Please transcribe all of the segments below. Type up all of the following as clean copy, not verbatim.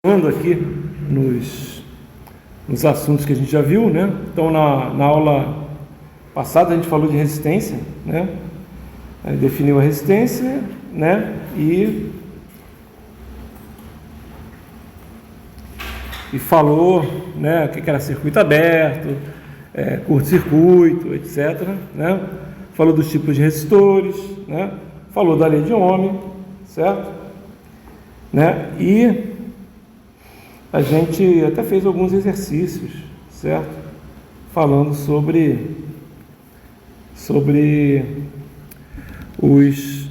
Aqui nos assuntos que a gente já viu, né? Então, na aula passada a gente falou de resistência, né? Aí definiu a resistência, né? E falou, né? O que era circuito aberto, curto-circuito, etc., né? Falou dos tipos de resistores, né? Falou da lei de Ohm, certo? Né? E a gente até fez alguns exercícios, certo? Falando sobre os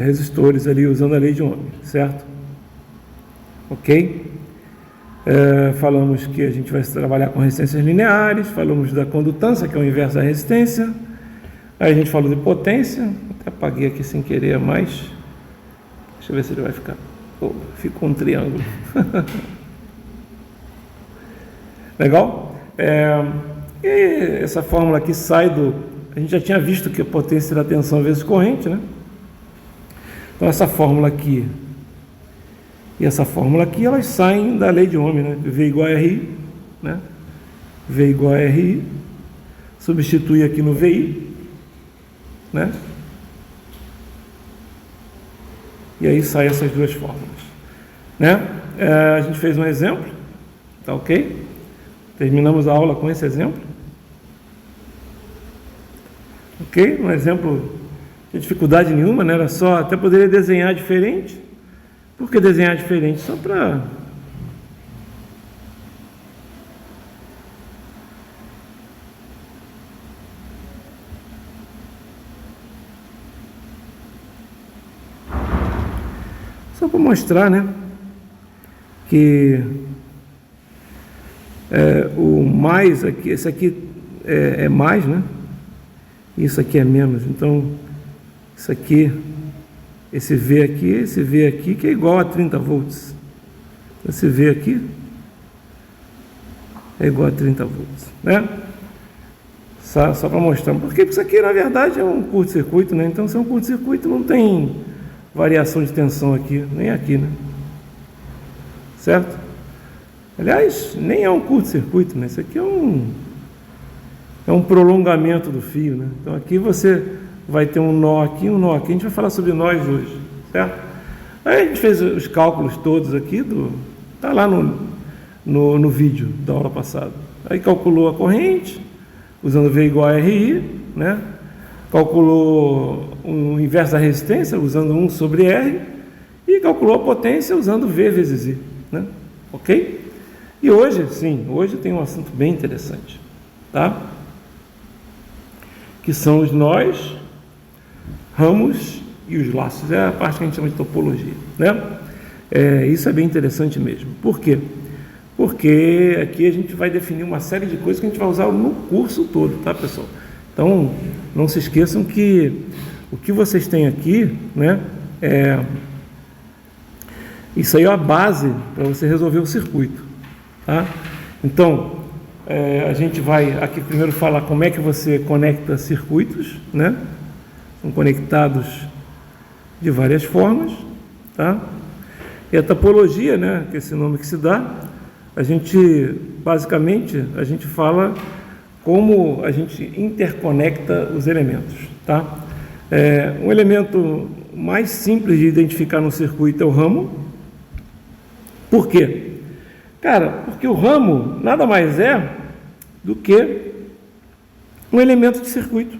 resistores ali, usando a lei de Ohm, certo? Ok? Falamos que a gente vai trabalhar com resistências lineares, falamos da condutância, que é o inverso da resistência. Aí a gente falou de potência, até apaguei aqui sem querer, mas deixa eu ver se ele vai ficar. Ficou um triângulo. Legal? E essa fórmula aqui sai a gente já tinha visto que a potência era tensão vezes corrente, né? Então essa fórmula aqui e essa fórmula aqui, elas saem da lei de Ohm, né? V igual a RI, né? V igual a RI, substitui aqui no VI, né? E aí saem essas duas fórmulas, né? A gente fez um exemplo, tá ok? Terminamos a aula com esse exemplo. Ok? Um exemplo de dificuldade nenhuma, né? Era só, até poderia desenhar diferente. Por que desenhar diferente? Só para mostrar, né? Que o mais aqui, esse aqui é mais, né? Isso aqui é menos. Então, isso aqui, esse V aqui, que é igual a 30 volts. Esse V aqui é igual a 30 volts, né? Só para mostrar. Porque isso aqui, na verdade, é um curto-circuito, né? Então, se é um curto-circuito, não tem variação de tensão aqui, nem aqui, né? Certo? Aliás, nem é um curto-circuito, né? Isso aqui é um prolongamento do fio, né? Então aqui você vai ter um nó aqui, um nó aqui. A gente vai falar sobre nós hoje, certo? Aí a gente fez os cálculos todos aqui, tá lá no vídeo da aula passada. Aí calculou a corrente, usando V igual a RI, né? Calculou o inverso da resistência, usando 1 sobre R, e calculou a potência usando V vezes I, né? Ok? E hoje, sim, hoje tem um assunto bem interessante, tá? Que são os nós, ramos e os laços. É a parte que a gente chama de topologia, né? Isso é bem interessante mesmo. Por quê? Porque aqui a gente vai definir uma série de coisas que a gente vai usar no curso todo, tá, pessoal? Então, não se esqueçam que o que vocês têm aqui, né, isso aí é a base para você resolver o circuito, tá? Então, a gente vai aqui primeiro falar como é que você conecta circuitos, né? São conectados de várias formas, tá? E a topologia, né, que é esse nome que se dá, basicamente, a gente fala como a gente interconecta os elementos, tá? Um elemento mais simples de identificar no circuito é o ramo. Por quê? Cara, porque o ramo nada mais é do que um elemento de circuito,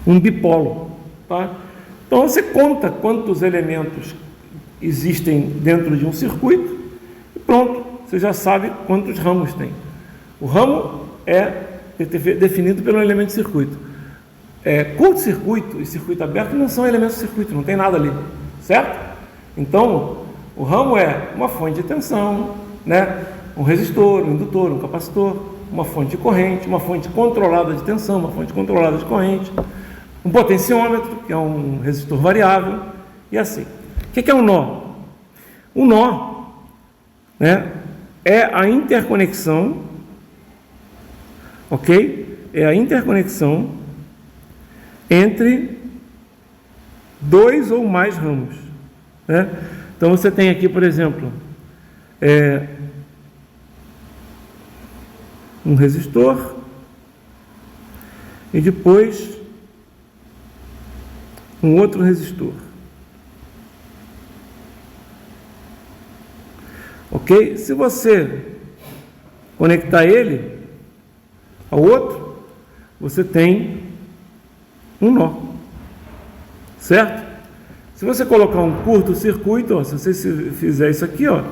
um dipolo, tá? Então você conta quantos elementos existem dentro de um circuito e pronto, você já sabe quantos ramos tem. O ramo é definido pelo elemento de circuito. Curto-circuito e circuito aberto não são elementos de circuito, não tem nada ali, certo? Então, o ramo é uma fonte de tensão, né? Um resistor, um indutor, um capacitor, uma fonte de corrente, uma fonte controlada de tensão, uma fonte controlada de corrente, um potenciômetro, que é um resistor variável, e assim. O que é um nó? Um nó, né, é a interconexão, ok? É a interconexão entre dois ou mais ramos, né? Então você tem aqui, por exemplo, um resistor e depois um outro resistor. Ok? Se você conectar ele ao outro, você tem um nó, certo? Se você colocar um curto-circuito, se você fizer isso aqui, ó,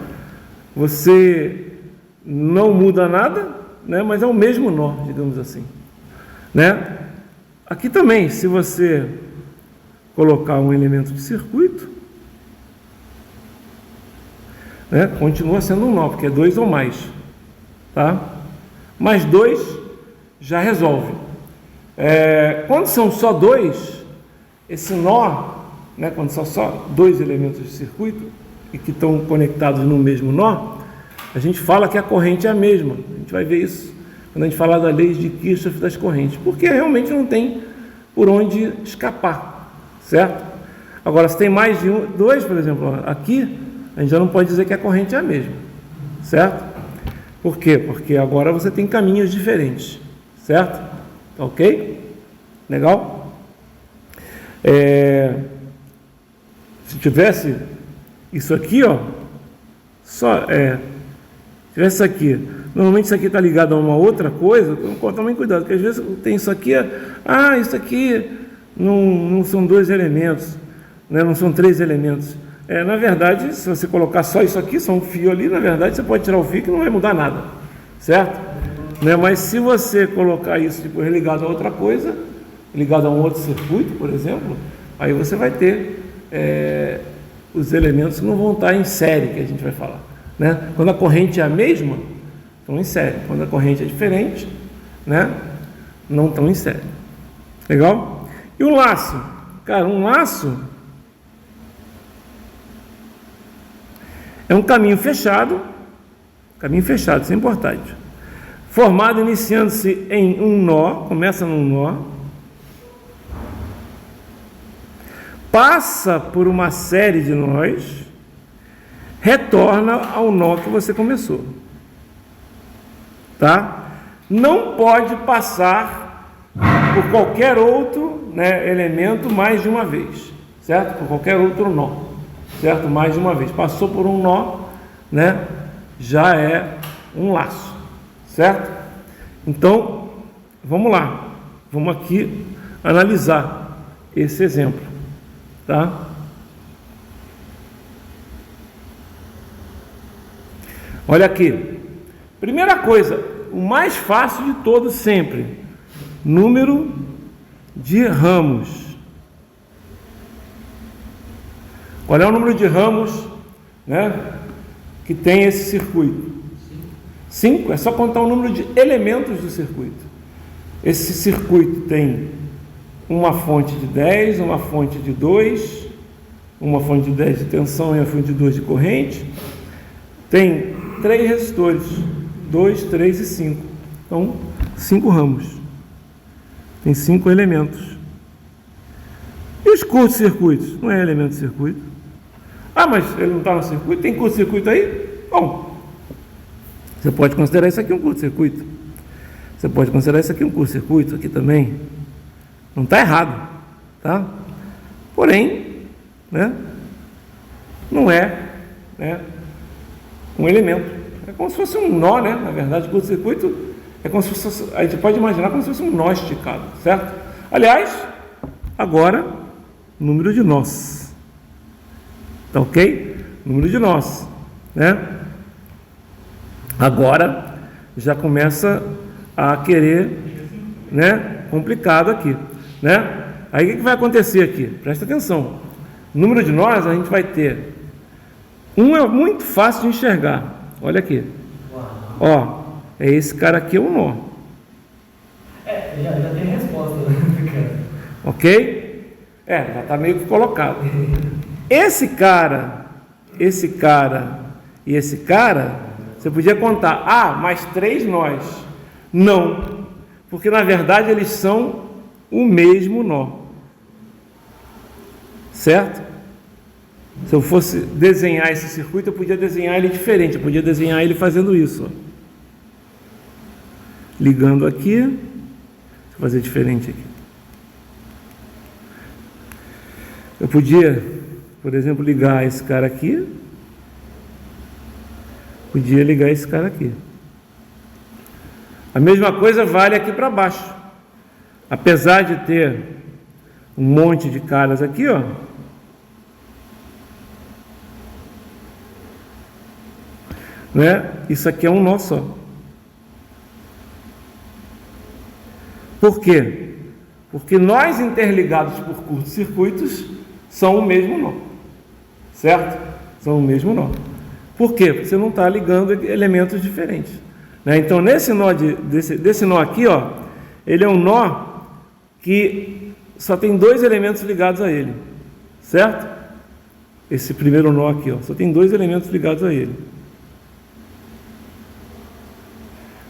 você não muda nada, né? Mas é o mesmo nó, digamos assim, né? Aqui também, se você colocar um elemento de circuito, né, continua sendo um nó, porque é 2 ou mais, tá? Mais 2 já resolve. Quando são só 2, esse nó, né, quando são só 2 elementos de circuito e que estão conectados no mesmo nó, a gente fala que a corrente é a mesma. A gente vai ver isso quando a gente falar da lei de Kirchhoff das correntes, porque realmente não tem por onde escapar, certo? Agora, se tem mais de 2, por exemplo, aqui, a gente já não pode dizer que a corrente é a mesma, certo? Por quê? Porque agora você tem caminhos diferentes, certo? Tá ok? Legal? Se tivesse isso aqui, ó, tivesse isso aqui, normalmente isso aqui está ligado a uma outra coisa, tomem cuidado, porque às vezes tem isso aqui, isso aqui não são 2 elementos, né, não são 3 elementos. Na verdade, se você colocar só isso aqui, só um fio ali, na verdade você pode tirar o fio que não vai mudar nada, certo? Né? Mas se você colocar isso depois ligado a outra coisa, ligado a um outro circuito, por exemplo, aí você vai ter os elementos que não vão estar em série, que a gente vai falar, né? Quando a corrente é a mesma, estão em série. Quando a corrente é diferente, né, não estão em série. Legal? E o laço? Cara, um laço é um caminho fechado, isso é importante, formado iniciando-se em um nó, começa num nó, passa por uma série de nós, retorna ao nó que você começou, tá? Não pode passar por qualquer outro, né, elemento mais de uma vez, certo? Por qualquer outro nó, certo? Mais de uma vez. Passou por um nó, né, já é um laço, certo? Então, vamos lá. Vamos aqui analisar esse exemplo, tá? Olha aqui. Primeira coisa, o mais fácil de todos sempre, número de ramos. Qual é o número de ramos, né, que tem esse circuito? 5. É só contar o número de elementos do circuito. Esse circuito tem uma fonte de 10, uma fonte de 2, uma fonte de 10 de tensão e uma fonte de 2 de corrente. Tem 3 resistores, 2, 3 e 5. Então, 5 ramos. Tem 5 elementos. E os curtos-circuitos? Não é elemento de circuito. Mas ele não está no circuito? Tem curto-circuito aí? Bom, você pode considerar isso aqui um curto-circuito. Você pode considerar isso aqui um curto-circuito aqui também. Não está errado, tá? Porém, né, não é, né, um elemento. É como se fosse um nó, né? Na verdade, curto-circuito é como se fosse, a gente pode imaginar como se fosse um nó esticado, certo? Aliás, agora, número de nós. Tá ok? Número de nós, né? Agora já começa a querer, né, complicado aqui, né? Aí o que vai acontecer aqui? Presta atenção. Número de nós a gente vai ter. Um é muito fácil de enxergar. Olha aqui. Ó, é esse cara aqui, é um nó. Já tem resposta. Ok? Já está meio que colocado. Esse cara e esse cara, você podia contar, mais 3 nós. Não, porque na verdade eles são o mesmo nó. Certo? Se eu fosse desenhar esse circuito, eu podia desenhar ele diferente, eu podia desenhar ele fazendo isso, ó. Ligando aqui, deixa eu fazer diferente aqui. Eu podia, por exemplo, ligar esse cara aqui, podia ligar esse cara aqui. A mesma coisa vale aqui para baixo. Apesar de ter um monte de caras aqui, ó, né? Isso aqui é um nó só. Por quê? Porque nós interligados por curtos-circuitos são o mesmo nó, certo? São o mesmo nó. Por quê? Porque você não está ligando elementos diferentes, né? Então, nesse nó desse nó aqui, ó, ele é um nó que só tem dois elementos ligados a ele, certo? Esse primeiro nó aqui, ó, só tem dois elementos ligados a ele.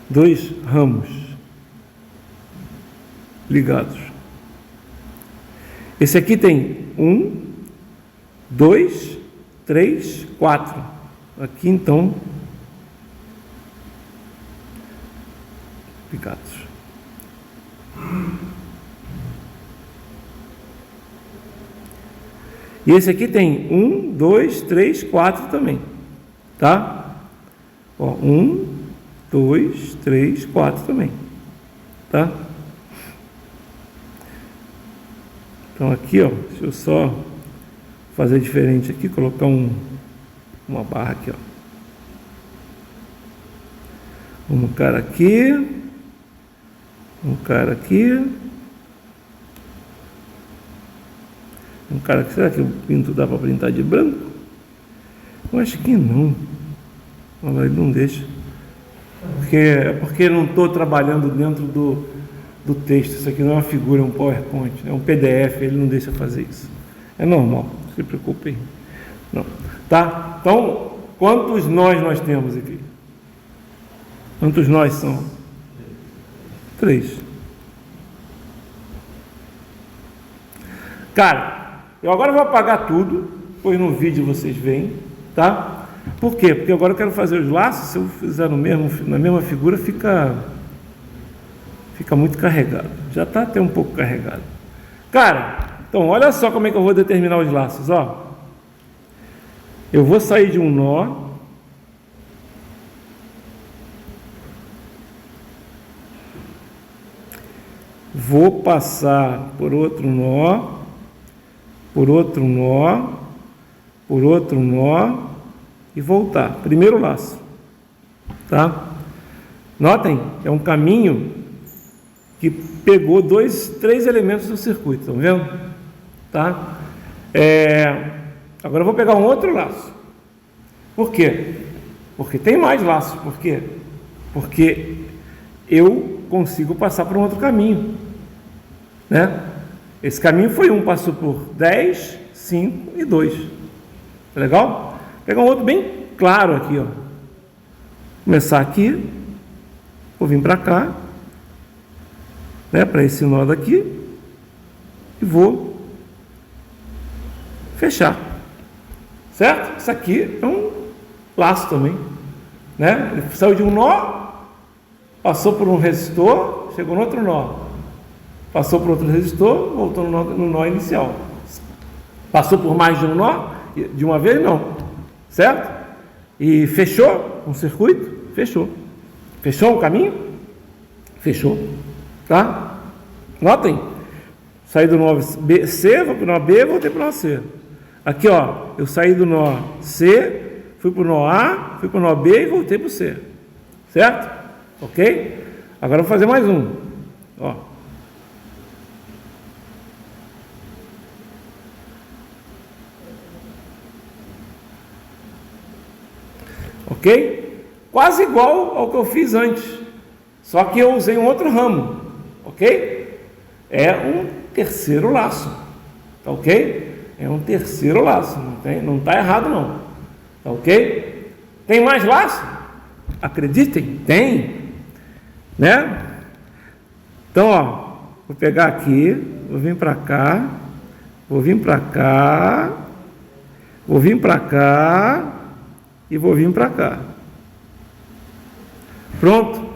Dois ramos ligados. Esse aqui tem 1, 2, 3, 4. Aqui então ligados. E esse aqui tem 1, 2, 3, 4 também, tá? Ó, 1, 2, 3, 4 também, tá? Então aqui, ó, deixa eu só fazer diferente aqui, colocar uma barra aqui, ó. Um cara aqui, um cara aqui, um cara aqui. Será que o pinto dá para pintar de branco? Eu acho que não. Olha lá, ele não deixa. Porque eu não estou trabalhando dentro do texto. Isso aqui não é uma figura, é um PowerPoint, é um PDF, ele não deixa fazer isso. É normal, não se preocupem. Não. Tá? Então, quantos nós temos aqui? Quantos nós são? 3. Cara, eu agora vou apagar tudo, depois no vídeo vocês veem, tá? Por quê? Porque agora eu quero fazer os laços. Se eu fizer na mesma figura, fica muito carregado. Já está até um pouco carregado. Cara, então olha só como é que eu vou determinar os laços, ó. Eu vou sair de um nó, vou passar por outro nó, por outro nó, por outro nó e voltar. Primeiro laço, tá? Notem, é um caminho que pegou 3 elementos do circuito, estão vendo? Tá? Agora eu vou pegar um outro laço. Por quê? Porque tem mais laços. Por quê? Porque eu consigo passar por um outro caminho, né? Esse caminho foi passou por 10, 5 e 2. Tá legal? Vou pegar um outro bem claro aqui, ó. Começar aqui, vou vir para cá, né, para esse nó daqui, e vou fechar, certo? Isso aqui é um laço também, né? Ele saiu de um nó, passou por um resistor, chegou no outro nó, passou por outro resistor, voltou no nó inicial. Passou por mais de um nó, de uma vez não, certo? E fechou um circuito, fechou. Fechou o caminho? Fechou. Tá? Notem. Saí do nó C, vou para o nó B, voltei para o nó C. Aqui, ó, eu saí do nó C, fui para o nó A, fui para o nó B e voltei para o C. Certo? Ok? Agora eu vou fazer mais um. Ó. Ok? Quase igual ao que eu fiz antes, só que eu usei um outro ramo, ok? É um terceiro laço, tá ok? É um terceiro laço, não está errado não, tá ok? Tem mais laço? Acreditem, tem, né? Então, ó, vou pegar aqui, vou vir para cá, vou vir para cá, Vou vir para cá e vou vir para cá. Pronto.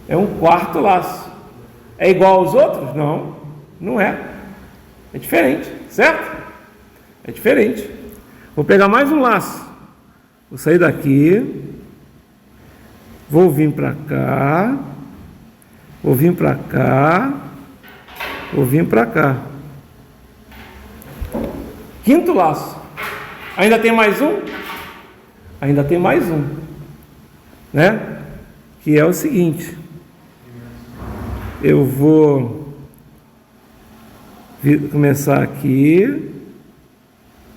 É um quarto laço. É igual aos outros? Não, não é. É diferente, certo? É diferente. Vou pegar mais um laço. Vou sair daqui. Vou vir para cá. Vou vir para cá. Vou vir para cá. Quinto laço. Ainda tem mais um? Ainda tem mais um. Né? Que é o seguinte. Eu vou começar aqui.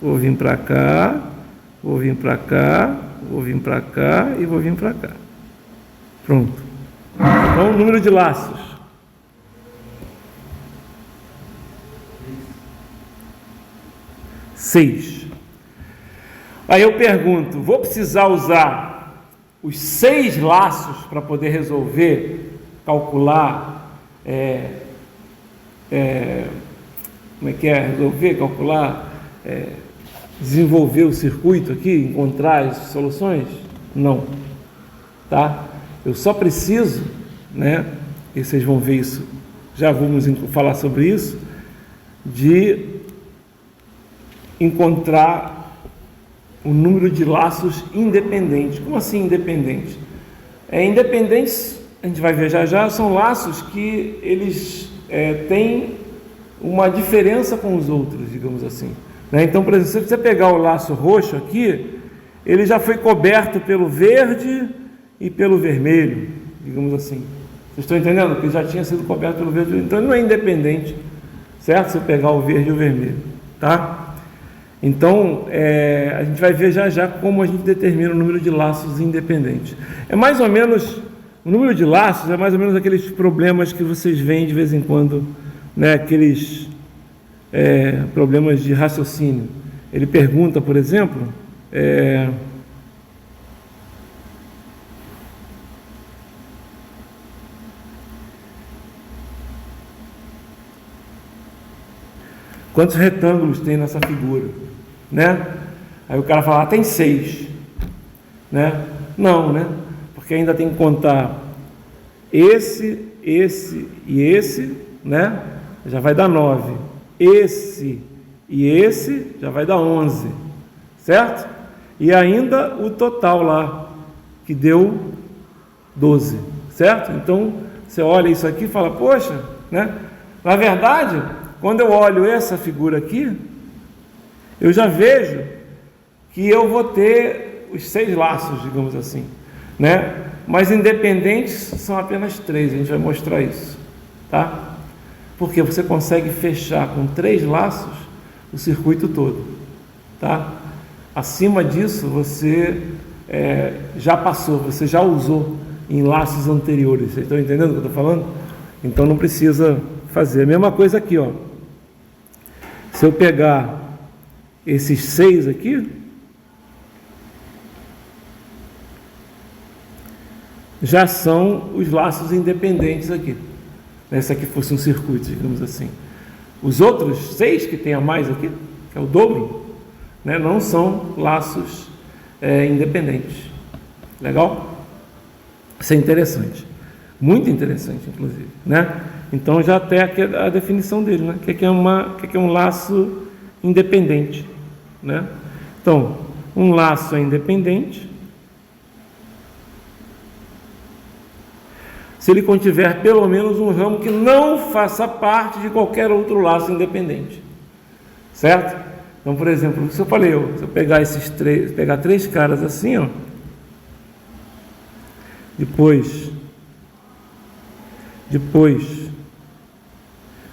Vou vir para cá. Vou vir para cá. Vou vir para cá e vou vir para cá. Pronto. Então, o número de laços. 6. Aí eu pergunto, vou precisar usar os 6 laços para poder resolver, calcular, como é que é? Resolver, calcular, desenvolver o circuito aqui, encontrar as soluções? Não. Tá? Eu só preciso, né? E vocês vão ver isso, já vamos falar sobre isso, de encontrar o número de laços independentes. Como assim independentes? Independentes, a gente vai ver já, são laços que eles têm uma diferença com os outros, digamos assim. Né? Então, por exemplo, se você pegar o laço roxo aqui, ele já foi coberto pelo verde e pelo vermelho, digamos assim. Vocês estão entendendo? Porque já tinha sido coberto pelo verde, então ele não é independente, certo? Se eu pegar o verde e o vermelho, tá? Então, a gente vai ver já como a gente determina o número de laços independentes. É mais ou menos, o número de laços é mais ou menos aqueles problemas que vocês veem de vez em quando, né? Aqueles problemas de raciocínio. Ele pergunta, por exemplo, quantos retângulos tem nessa figura, né? Aí o cara fala, tem 6, né? Não, né? Porque ainda tem que contar esse e esse, né? Já vai dar 9. Esse e esse já vai dar 11, certo? E ainda o total lá, que deu 12, certo? Então, você olha isso aqui e fala, poxa, né? Na verdade, quando eu olho essa figura aqui, eu já vejo que eu vou ter os 6 laços, digamos assim, né? Mas independentes são apenas 3, a gente vai mostrar isso, tá? Porque você consegue fechar com 3 laços o circuito todo, tá? Acima disso, você já passou, você já usou em laços anteriores. Vocês estão entendendo o que eu estou falando? Então não precisa fazer. A mesma coisa aqui, ó. Se eu pegar esses 6 aqui, já são os laços independentes aqui. Se aqui fosse um circuito, digamos assim. Os outros 6 que tem a mais aqui, que é o dobro, né, não são laços independentes. Legal? Isso é interessante. Muito interessante, inclusive, né? Então já até aqui a definição dele, né? O que é um laço independente, né? Então, um laço é independente se ele contiver pelo menos um ramo que não faça parte de qualquer outro laço independente, certo? Então, por exemplo, se eu falei, se eu pegar pegar 3 caras assim, ó, depois,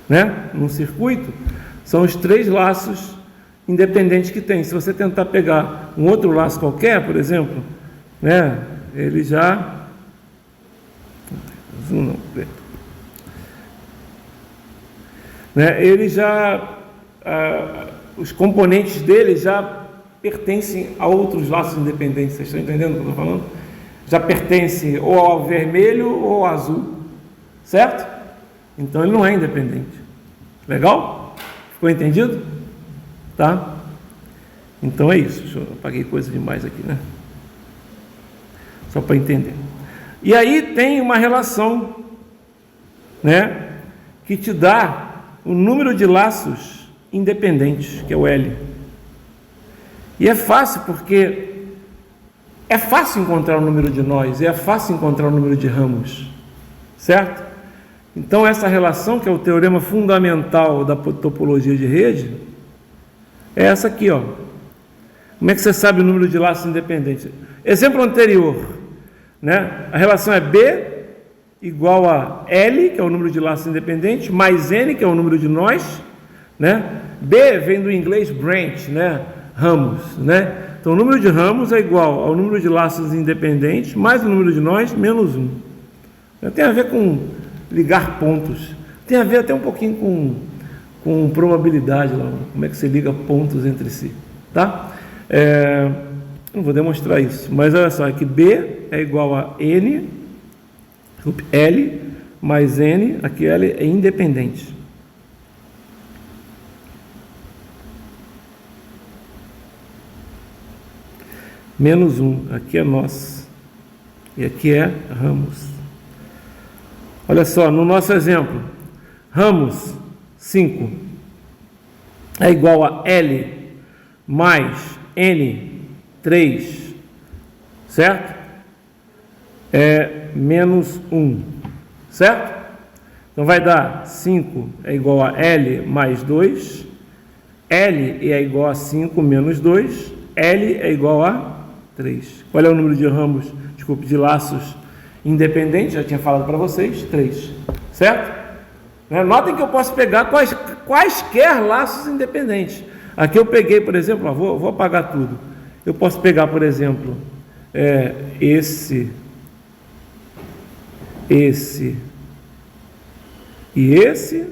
né, num circuito, são os 3 laços independentes que tem. Se você tentar pegar um outro laço qualquer, por exemplo, né, ele já os componentes dele já pertencem a outros laços independentes. Vocês estão entendendo o que eu estou falando? Já pertence ou ao vermelho ou ao azul, certo? Então ele não é independente. Legal? Ficou entendido? Tá? Então é isso. Eu apaguei coisa demais aqui, né? Só para entender. E aí tem uma relação, né, que te dá o número de laços independentes, que é o L. E é fácil porque é fácil encontrar o número de nós, é fácil encontrar o número de ramos, certo? Então essa relação, que é o teorema fundamental da topologia de rede, é essa aqui, ó. Como é que você sabe o número de laços independentes? Exemplo anterior, né? A relação é B igual a L, que é o número de laços independentes, mais N, que é o número de nós, né? B vem do inglês branch, né? Ramos, né? Então o número de ramos é igual ao número de laços independentes mais o número de nós menos 1. Tem a ver com ligar pontos, tem a ver até um pouquinho com probabilidade, lá, como é que você liga pontos entre si, tá? Não vou demonstrar isso, mas olha só, aqui B é igual a L mais N, aqui L é independente. Menos 1, aqui é nós, e aqui é ramos. Olha só, no nosso exemplo, ramos 5 é igual a L mais N 3, certo? É menos 1, certo? Então vai dar 5 é igual a L mais 2, L é igual a 5 menos 2, L é igual a 3. Qual é o número de ramos, de laços independentes? Já tinha falado para vocês, 3, certo? Notem que eu posso pegar quaisquer laços independentes. Aqui eu peguei, por exemplo, vou apagar tudo. Eu posso pegar, por exemplo, esse e esse,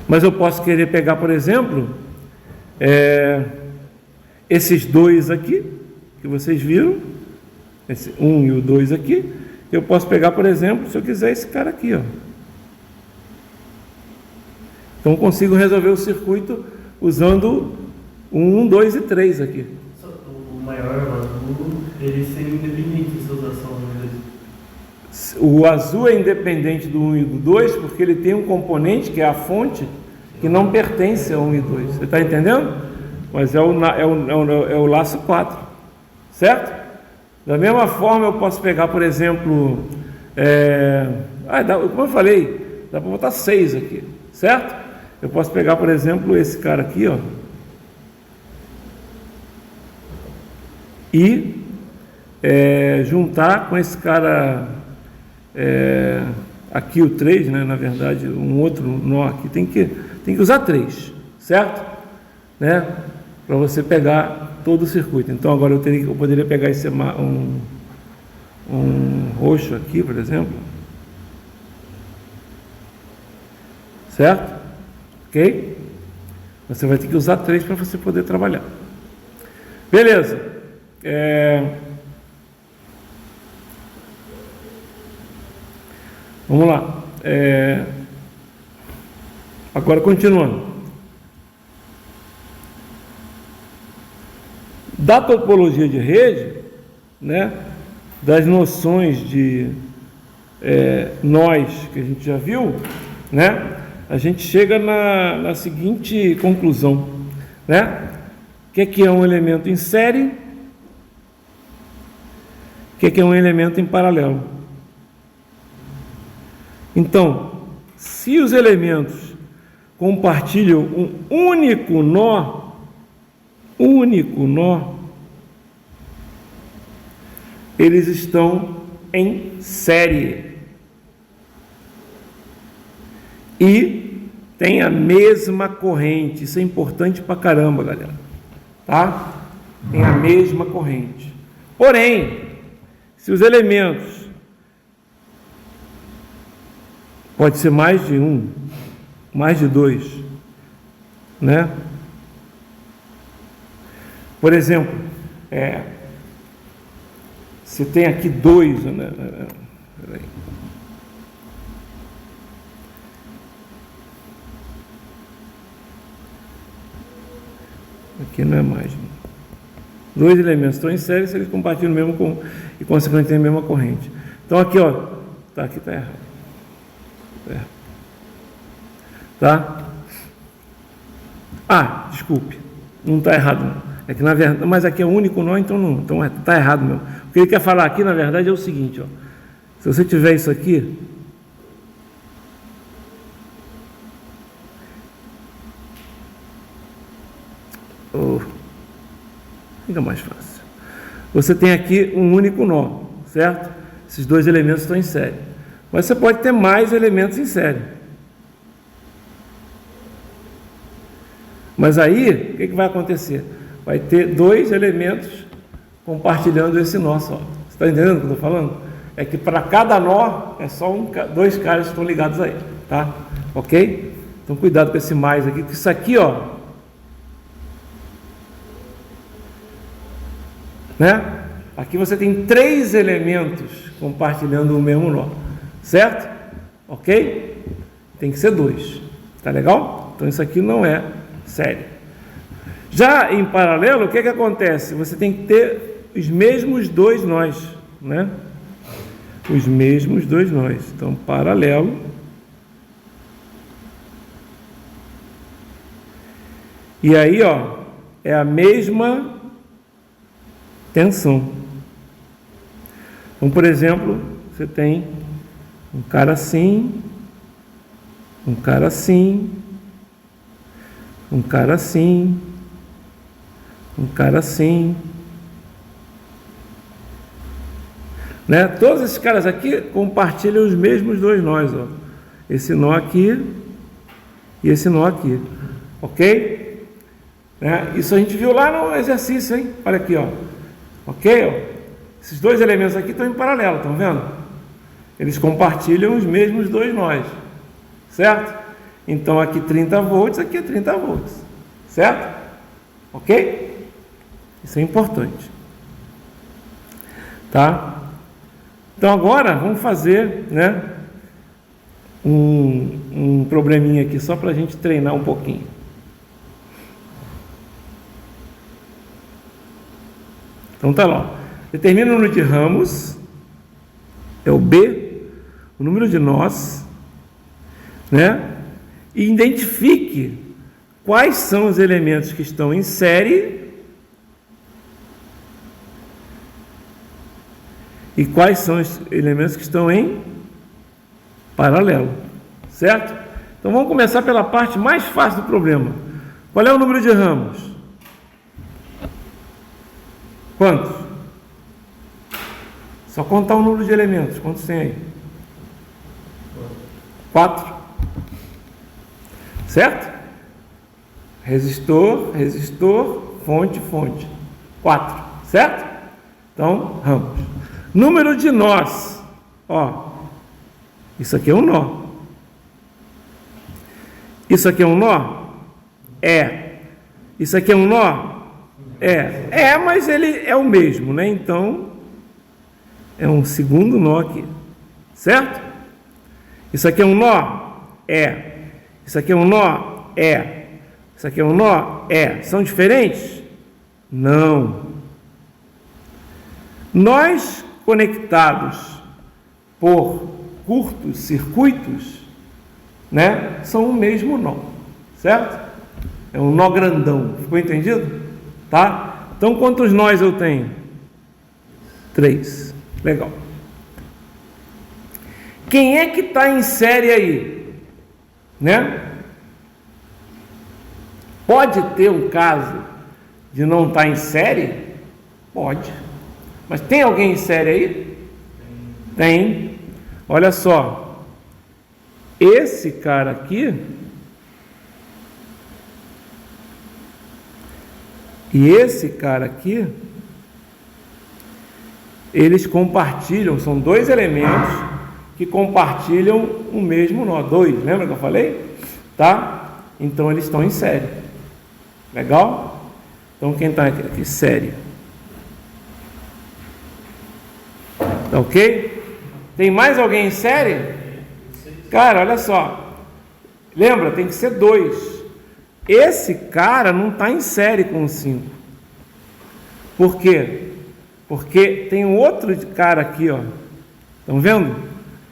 mas eu posso querer pegar, por exemplo, esses dois aqui, que vocês viram, esse 1 e o 2 aqui. Eu posso pegar, por exemplo, se eu quiser, esse cara aqui, ó. Então eu consigo resolver o circuito usando 1, 2 e 3 aqui. O maior, o azul, ele seria independente se usar só o 2. O azul é independente do 1 e do 2, porque ele tem um componente, que é a fonte, que não pertence a 1 e 2. Você está entendendo? Mas é o laço 4, certo? Da mesma forma, eu posso pegar, por exemplo, como eu falei, dá para botar 6 aqui, certo? Eu posso pegar, por exemplo, esse cara aqui, ó, e juntar com esse cara aqui, o 3, né? Na verdade, um outro nó aqui, tem que usar 3, certo? Né? Para você pegar todo o circuito. Então agora eu poderia pegar um roxo aqui, por exemplo, certo? Ok? Você vai ter que usar 3 para você poder trabalhar. Beleza. Vamos lá. Agora continuando. Da topologia de rede, né, das noções de nós que a gente já viu, né, a gente chega na seguinte conclusão, né? O que é um elemento em série? O que é um elemento em paralelo? Então, se os elementos compartilham um único nó, eles estão em série e tem a mesma corrente. Isso é importante pra caramba, galera, tá? Tem a mesma corrente. Porém, se os elementos, pode ser mais de um, mais de dois, né? Por exemplo, você tem aqui 2, né? Peraí. Aqui aqui não é mais. Dois elementos estão em série se eles compartilham o mesmo e consequentemente têm a mesma corrente. Então aqui, ó, tá, aqui está errado. Tá? Ah, desculpe, não está errado não. É que na verdade, mas aqui é o único nó, então não, então está errado mesmo. O que ele quer falar aqui, na verdade, é o seguinte, ó. Se você tiver isso aqui, fica mais fácil. Você tem aqui um único nó, certo? Esses dois elementos estão em série. Mas você pode ter mais elementos em série. Mas aí, o que vai acontecer? Vai ter dois elementos compartilhando esse nó só. Você está entendendo o que eu estou falando? É que para cada nó, é só dois caras que estão ligados a ele, tá? Ok? Então cuidado com esse mais aqui, que isso aqui, ó, né? Aqui você tem três elementos compartilhando o mesmo nó, certo? Ok? Tem que ser dois, tá legal? Então isso aqui não é série. Já em paralelo, o que acontece? Você tem que ter os mesmos dois nós, né? Os mesmos dois nós. Então, paralelo. E aí, ó, é a mesma tensão. Então, por exemplo, você tem um cara assim, um cara assim, um cara assim, um cara assim, né? Todos esses caras aqui compartilham os mesmos dois nós, ó. Esse nó aqui e esse nó aqui, ok? Né? Isso a gente viu lá no exercício, hein? Olha aqui, ó. Ok? Ó. Esses dois elementos aqui estão em paralelo, estão vendo? Eles compartilham os mesmos dois nós, certo? Então aqui 30 volts, aqui é 30 volts, certo? Ok? Isso é importante, tá? Então agora vamos fazer, né, um probleminha aqui só para a gente treinar um pouquinho. Então tá lá. Determina o número de ramos, é o B, o número de nós, né? E identifique quais são os elementos que estão em série e quais são os elementos que estão em paralelo, certo? Então vamos começar pela parte mais fácil do problema. Qual é o número de ramos? Quantos? Só contar o número de elementos. Quantos tem aí? 4. Certo? Resistor, resistor, fonte, fonte. 4. Certo? Então, ramos. Número de nós. Ó, isso aqui é um nó. Isso aqui é um nó? É. Isso aqui é um nó? É, mas ele é o mesmo, né? Então, é um segundo nó aqui. Certo? Isso aqui é um nó? É. Isso aqui é um nó? É. Isso aqui é um nó? É. São diferentes? Não. Nós conectados por curtos circuitos, né, são o mesmo nó, certo? É um nó grandão. Ficou entendido? Tá? Então, quantos nós eu tenho? 3. Legal. Quem é que está em série aí? Né? Pode ter um caso de não estar em série? Pode. Mas tem alguém em série aí? Tem. Olha só. Esse cara aqui e esse cara aqui, eles compartilham, são dois elementos que compartilham o mesmo nó. 2, lembra que eu falei? Tá? Então eles estão em série. Legal? Então quem está aqui? Série. Tá ok? Tem mais alguém em série? Cara, olha só. Lembra, tem que ser 2. esse cara não está em série com o 5. Por quê? Porque tem um outro cara aqui, ó. Estão vendo?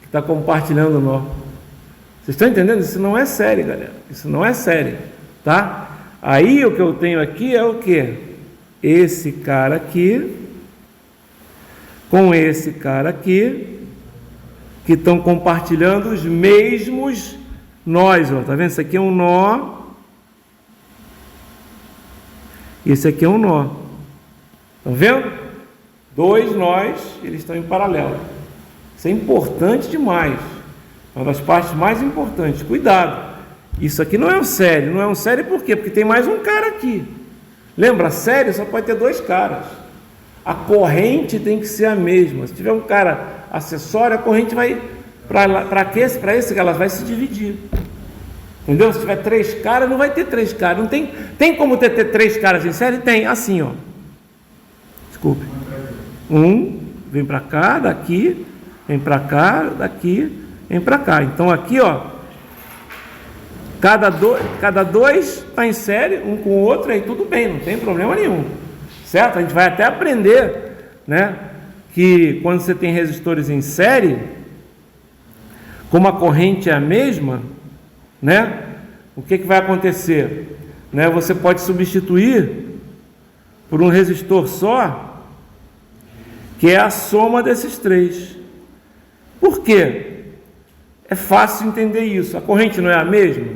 Que está compartilhando o nó. Vocês estão entendendo? Isso não é série, galera. Isso não é série, tá? Aí o que eu tenho aqui é o quê? Esse cara aqui com esse cara aqui, que estão compartilhando os mesmos nós, ó. Tá vendo? Isso aqui é um nó. E esse aqui é um nó. Estão vendo? Dois nós, eles estão em paralelo. Isso é importante demais. Uma das partes mais importantes. Cuidado. Isso aqui não é um série. Não é um série por quê? Porque tem mais um cara aqui. Lembra? A série só pode ter dois caras. A corrente tem que ser a mesma. Se tiver um cara acessório, a corrente vai para esse que ela vai se dividir. Entendeu? Se tiver três caras, não vai ter três caras. Não tem como ter três caras em série? Tem, assim, ó. Desculpe. Um vem para cá, daqui, vem para cá, daqui, vem para cá. Então aqui, ó, cada dois está em série, um com o outro, aí tudo bem, não tem problema nenhum. Certo? A gente vai até aprender, né, que quando você tem resistores em série, como a corrente é a mesma, né, o que vai acontecer? Né, você pode substituir por um resistor só, que é a soma desses três. Por quê? É fácil entender isso. A corrente não é a mesma?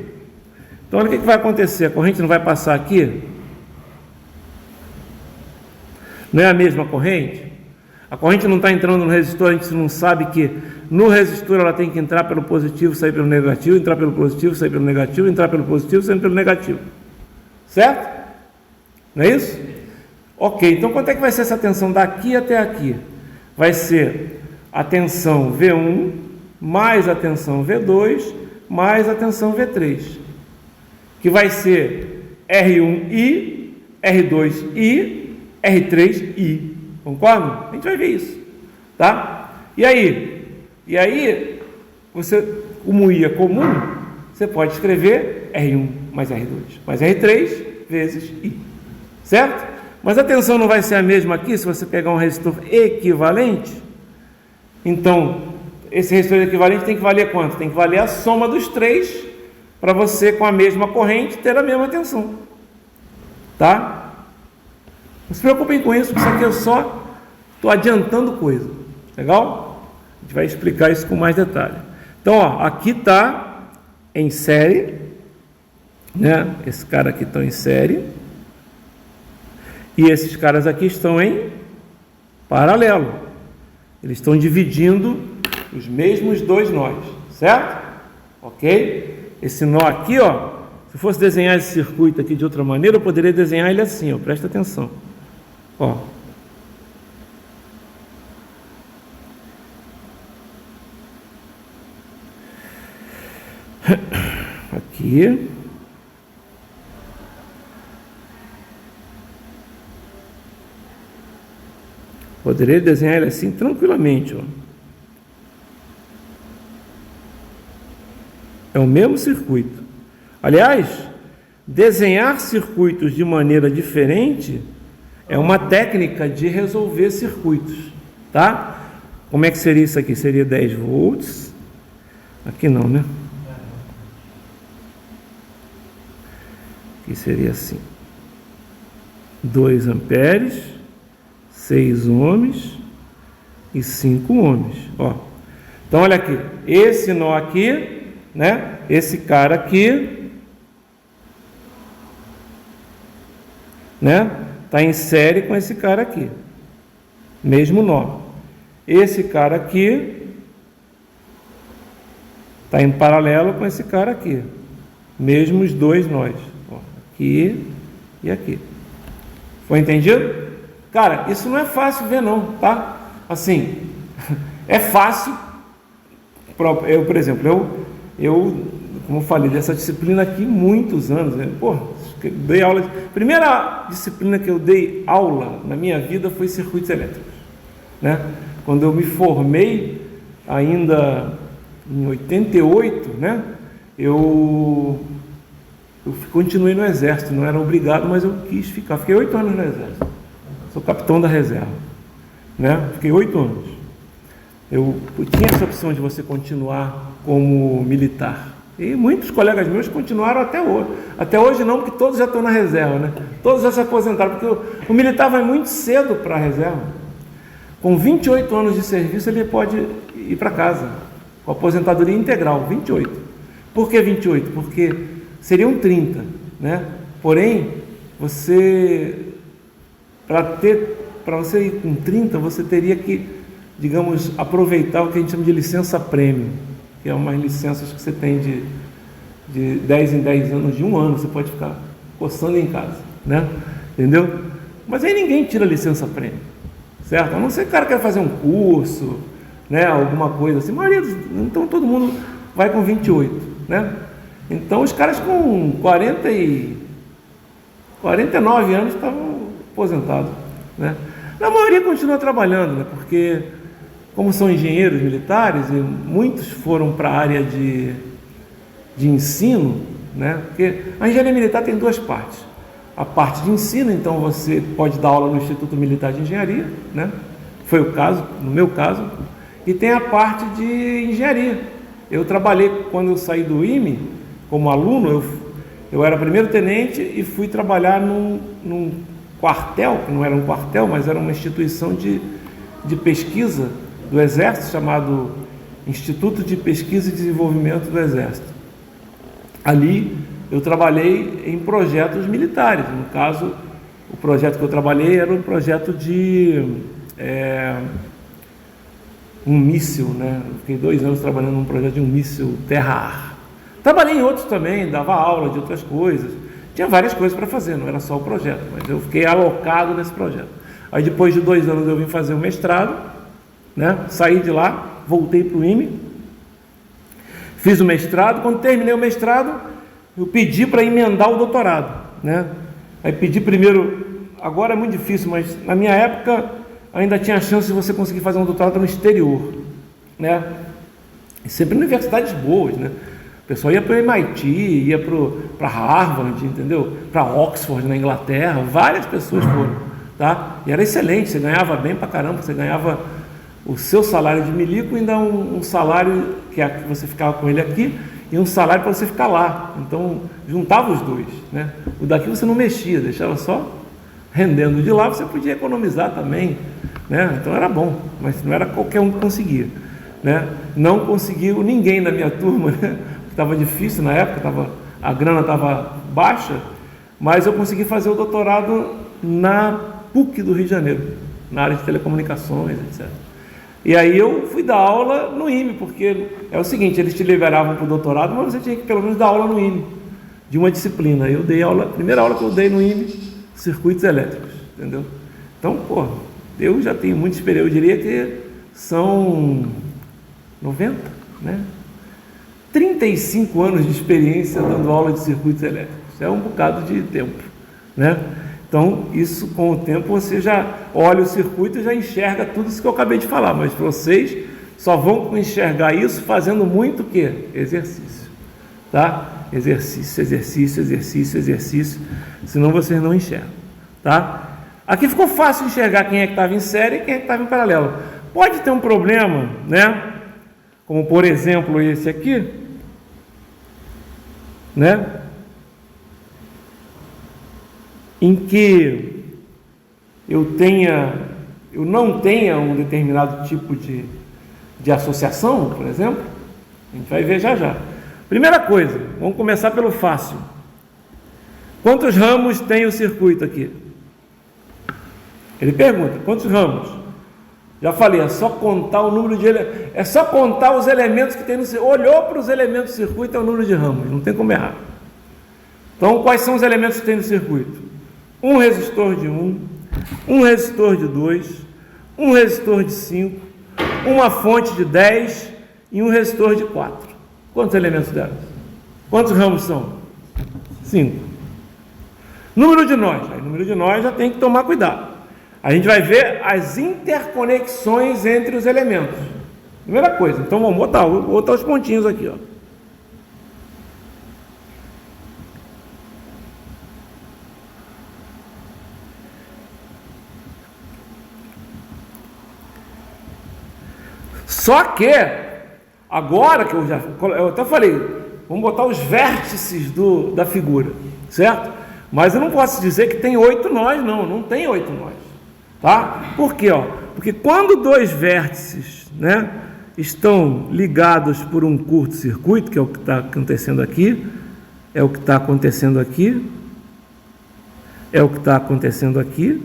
Então olha o que vai acontecer. A corrente não vai passar aqui? Não é a mesma corrente? A corrente não está entrando no resistor, a gente não sabe que no resistor ela tem que entrar pelo positivo, sair pelo negativo, entrar pelo positivo, sair pelo negativo, entrar pelo positivo, sair pelo negativo. Certo? Não é isso? Ok, então quanto é que vai ser essa tensão daqui até aqui? Vai ser a tensão V1 mais a tensão V2 mais a tensão V3, que vai ser R1I, R2I, R3I. Concordam? A gente vai ver isso, tá? E aí, você, como I é comum, você pode escrever R1 mais R2 mais R3 vezes I, certo? Mas a tensão não vai ser a mesma aqui se você pegar um resistor equivalente. Então, esse resistor equivalente tem que valer quanto? Tem que valer a soma dos três para você, com a mesma corrente, ter a mesma tensão, tá? Não se preocupem com isso, porque isso aqui eu só estou adiantando coisa. Legal? A gente vai explicar isso com mais detalhe. Então, ó, aqui está em série, né? Esse cara aqui está em série. E esses caras aqui estão em paralelo. Eles estão dividindo os mesmos dois nós, certo? Ok? Esse nó aqui, ó, se eu fosse desenhar esse circuito aqui de outra maneira, eu poderia desenhar ele assim, ó, presta atenção. Ó. Aqui. Poderia desenhar ele assim tranquilamente, ó. É o mesmo circuito. Aliás, desenhar circuitos de maneira diferente é uma técnica de resolver circuitos, tá? Como é que seria isso aqui? Seria 10 volts. Aqui não, né? Aqui seria assim. 2 amperes, 6 ohms e 5 ohms. Ó. Então, olha aqui. Esse nó aqui, né? Esse cara aqui, né? Está em série com esse cara aqui. Mesmo nó. Esse cara aqui está em paralelo com esse cara aqui. Mesmos dois nós. Ó, aqui e aqui. Foi entendido? Cara, isso não é fácil ver não, tá? Assim, é fácil. Eu, por exemplo, como eu falei, dessa disciplina aqui muitos anos, né? Pô, dei aula. Primeira disciplina que eu dei aula na minha vida foi circuitos elétricos, né? Quando eu me formei, ainda em 88, né? Eu eu continuei no Exército, não era obrigado, mas eu quis ficar. Fiquei 8 anos no Exército. Sou capitão da reserva, né? Fiquei 8 anos. Eu tinha essa opção de você continuar como militar. E muitos colegas meus continuaram até hoje. Até hoje não, porque todos já estão na reserva, né? Todos já se aposentaram, porque o militar vai muito cedo para a reserva. Com 28 anos de serviço, ele pode ir para casa, com aposentadoria integral, 28. Por que 28? Porque seriam 30, né? Porém, para você ir com 30, você teria que, digamos, aproveitar o que a gente chama de licença-prêmio, que é umas licenças que você tem de 10 em 10 anos, de 1 ano, você pode ficar coçando em casa, né? Entendeu? Mas aí ninguém tira licença-prêmio, certo? A não ser que o cara quer fazer um curso, né? Alguma coisa assim. Então todo mundo vai com 28, né? Então os caras com 49 anos estavam aposentados, né? A maioria continua trabalhando, né? Porque como são engenheiros militares, e muitos foram para a área de ensino, né? Porque a engenharia militar tem 2 partes. A parte de ensino, então você pode dar aula no Instituto Militar de Engenharia, né? Foi o caso, no meu caso, e tem a parte de engenharia. Eu trabalhei, quando eu saí do IME, como aluno, eu era primeiro-tenente e fui trabalhar num quartel, que não era um quartel, mas era uma instituição de pesquisa do Exército, chamado Instituto de Pesquisa e Desenvolvimento do Exército. Ali eu trabalhei em projetos militares. No caso, o projeto que eu trabalhei era um projeto de um míssil, né? Eu fiquei 2 anos trabalhando num projeto de um míssil terra-ar. Trabalhei em outros também, dava aula de outras coisas. Tinha várias coisas para fazer, não era só o projeto, mas eu fiquei alocado nesse projeto. Aí depois de 2 anos eu vim fazer o mestrado, né? Saí de lá, voltei para o IME, fiz o mestrado. Quando terminei o mestrado, eu pedi para emendar o doutorado, né? Aí pedi primeiro, agora é muito difícil, mas na minha época ainda tinha a chance de você conseguir fazer um doutorado no exterior, né? E sempre em universidades boas, né? O pessoal ia para o MIT, ia para Harvard, entendeu? Para Oxford, na Inglaterra, várias pessoas foram, tá? E era excelente, você ganhava bem pra caramba, você ganhava o seu salário de milico e ainda um salário que você ficava com ele aqui e um salário para você ficar lá. Então juntava os 2, né? O daqui você não mexia, deixava só rendendo. De lá você podia economizar também, né? Então era bom, mas não era qualquer um que conseguia, né? Não conseguiu ninguém na minha turma, né? Estava difícil na época, a grana estava baixa, mas eu consegui fazer o doutorado na PUC do Rio de Janeiro, na área de telecomunicações, etc. E aí eu fui dar aula no IME, porque é o seguinte, eles te liberavam para o doutorado, mas você tinha que pelo menos dar aula no IME, de uma disciplina. Eu dei aula, a primeira aula que eu dei no IME, circuitos elétricos, entendeu? Então, eu já tenho muita experiência, eu diria que são 90, né? 35 anos de experiência dando aula de circuitos elétricos, é um bocado de tempo, né? Então, isso com o tempo você já olha o circuito e já enxerga tudo isso que eu acabei de falar, mas vocês só vão enxergar isso fazendo muito o quê? Exercício, tá? Exercício, exercício, exercício, exercício, senão vocês não enxergam, tá? Aqui ficou fácil enxergar quem é que estava em série e quem é que estava em paralelo. Pode ter um problema, né? Como por exemplo esse aqui, né? Em que eu não tenha um determinado tipo de associação, por exemplo, a gente vai ver já já. Primeira coisa, vamos começar pelo fácil. Quantos ramos tem o circuito aqui? Ele pergunta, quantos ramos? Já falei, é só contar o número de elementos, é só contar os elementos que tem no circuito. Olhou para os elementos do circuito, é o número de ramos, não tem como errar. Então, quais são os elementos que tem no circuito? Um resistor de 1, um resistor de 2, um resistor de 5, uma fonte de 10 e um resistor de 4. Quantos elementos deram? Quantos ramos são? 5. Número de nós. Aí, número de nós já tem que tomar cuidado. A gente vai ver as interconexões entre os elementos. Primeira coisa, então vamos botar os pontinhos aqui, ó. Só que, agora que eu até falei, vamos botar os vértices da figura, certo? Mas eu não posso dizer que tem 8 nós, não tem 8 nós, tá? Por quê? Porque quando dois vértices, né, estão ligados por um curto-circuito, que é o que está acontecendo aqui, é o que está acontecendo aqui, é o que está acontecendo aqui.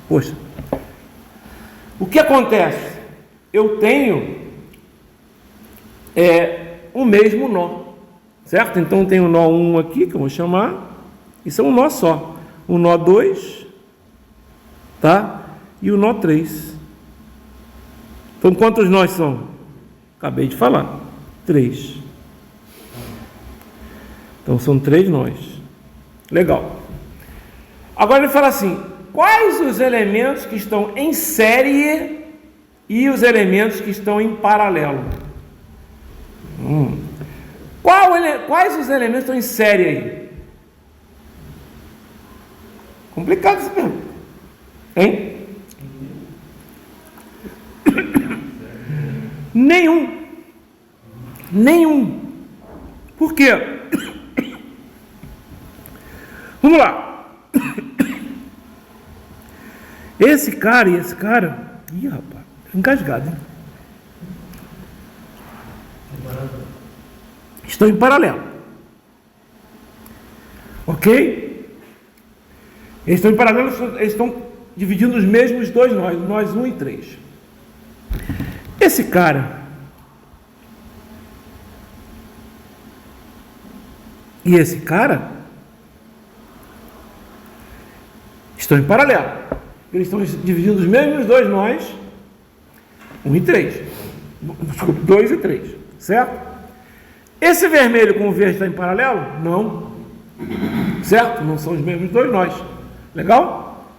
Poxa, o que acontece? Eu tenho o mesmo nó, certo? Então tem o nó 1 aqui, que eu vou chamar, isso é um nó só. O nó 2, tá? E o nó 3. Então quantos nós são? Acabei de falar, 3. Então são 3 nós. Legal. Agora ele fala assim: quais os elementos que estão em série e os elementos que estão em paralelo? Quais os elementos estão em série aí? Complicado essa pergunta. Hein? Nenhum. Por quê? Vamos lá. Esse cara e esse cara... Ih, rapaz, engasgado, hein? Estão em paralelo. Ok? Eles estão em paralelo, eles estão dividindo os mesmos dois nós 1 e 3. Esse cara e esse cara estão em paralelo. Eles estão dividindo os mesmos dois nós 1 e 3. Desculpa, 2 e 3. Certo? Esse vermelho com o verde está em paralelo? Não. Certo? Não são os mesmos dois nós. Legal?